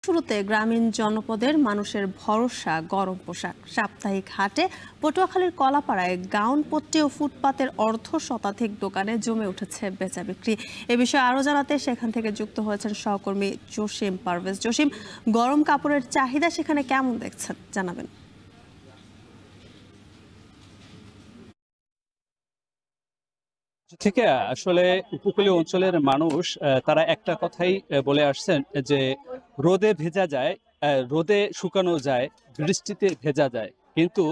শুরুতে গ্রামীণ জনপদের মানুষের ভরসা গরম পোশাক। সাপ্তাহিক হাটে পটুয়াখালীর কলাপাড়ায় গাউন পট্টি ও ফুটপাতের অর্ধশতাধিক দোকানে জমে উঠেছে বেচা বিক্রি। এ বিষয়ে আরো জানাতে সেখান থেকে যুক্ত হয়েছেন সহকর্মী জসিম পারভেজ। জসিম, গরম কাপড়ের চাহিদা সেখানে কেমন দেখছেন জানাবেন। থেকে আসলে উপকূলীয় অঞ্চলের মানুষ তারা একটা কথাই বলে আসছেন যে রোদে ভেজা যায়, রোদে শুকানো যায়, বৃষ্টিতে ভেজা যায়, কিন্তু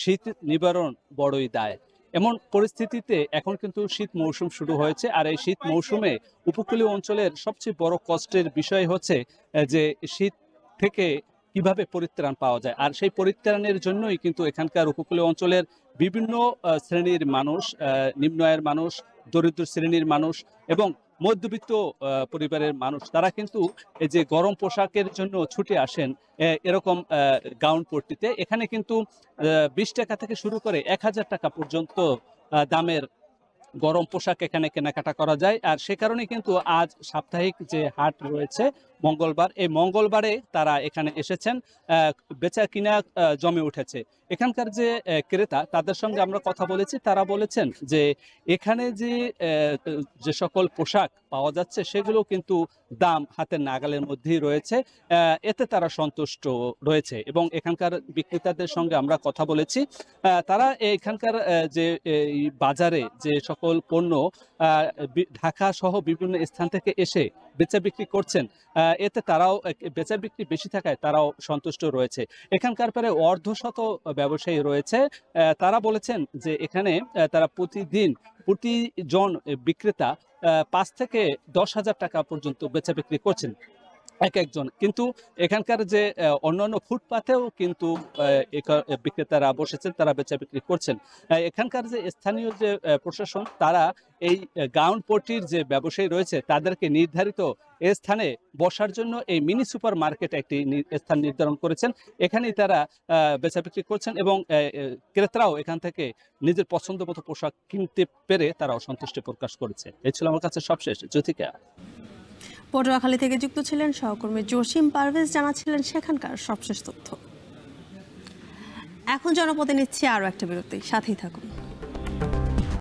শীত নিবারণ বড়ই দায়। এমন পরিস্থিতিতে এখন কিন্তু শীত মৌসুম শুরু হয়েছে, আর এই শীত মৌসুমে উপকূলীয় অঞ্চলের সবচেয়ে বড় কষ্টের বিষয় হচ্ছে যে শীত থেকে কিভাবে পরিত্রাণ পাওয়া যায়। আর সেই পরিত্রাণের জন্যই কিন্তু এখানকার উপকূলীয় অঞ্চলের বিভিন্ন শ্রেণীর মানুষ, নিম্ন আয়ের মানুষ, দরিদ্র শ্রেণীর মানুষ এবং মধ্যবিত্ত পরিবারের মানুষ, তারা কিন্তু এই যে গরম পোশাকের জন্য ছুটে আসেন এরকম গাউন পট্টিতে। এখানে কিন্তু 20 টাকা থেকে শুরু করে 1000 টাকা পর্যন্ত দামের গরম পোশাক এখানে কেনাকাটা করা যায়। আর সে কারণে কিন্তু আজ সাপ্তাহিক যে হাট রয়েছে মঙ্গলবার, এই মঙ্গলবারে তারা এখানে এসেছেন, বেচা কিনা জমে উঠেছে। এখানকার যে ক্রেতা, তাদের সঙ্গে আমরা কথা বলেছি, তারা বলেছেন যে এখানে যে সকল পোশাক পাওয়া যাচ্ছে সেগুলো কিন্তু দাম হাতের নাগালের মধ্যেই রয়েছে, এতে তারা সন্তুষ্ট রয়েছে। এবং এখানকার বিক্রেতাদের সঙ্গে আমরা কথা বলেছি, তারা এখানকার যে এই বাজারে যে সকল পণ্য ঢাকা সহ বিভিন্ন স্থান থেকে এসে বেচা বিক্রি করছেন, এতে তারাও বেচা বিক্রি বেশি থাকায় তারাও সন্তুষ্ট রয়েছে। এখানকার প্রায় অর্ধশত ব্যবসায়ী রয়েছে, তারা বলেছেন যে এখানে তারা প্রতিজন বিক্রেতা 5 থেকে 10,000 টাকা পর্যন্ত বেচা বিক্রি করছেন এক একজন। কিন্তু এখানকার যে অন্যান্য ফুটপাতেও কিন্তু বিক্রেতারা বসেছেন, তারা বেচা বিক্রি করছেন। এখানকার যে স্থানীয় যে প্রশাসন, তারা এই গাউন পট্টির যে ব্যবসায়ী রয়েছে তাদেরকে নির্ধারিত স্থানে বসার জন্য এই মিনি সুপার মার্কেট একটি স্থান নির্ধারণ করেছেন। এখানেই তারা বেচা বিক্রি করছেন এবং ক্রেতারাও এখান থেকে নিজের পছন্দ মতো পোশাক কিনতে পেরে তারাও সন্তুষ্টি প্রকাশ করেছে। এই ছিল আমার কাছে সবশেষ। জ্যোতিকা। পটুয়াখালী থেকে যুক্ত ছিলেন সহকর্মী জসিম পারভেজ, জানাচ্ছিলেন সেখানকার সবশেষ তথ্য। এখন জনপদে নিচ্ছে আরো একটা বিরতি, সাথেই থাকুন।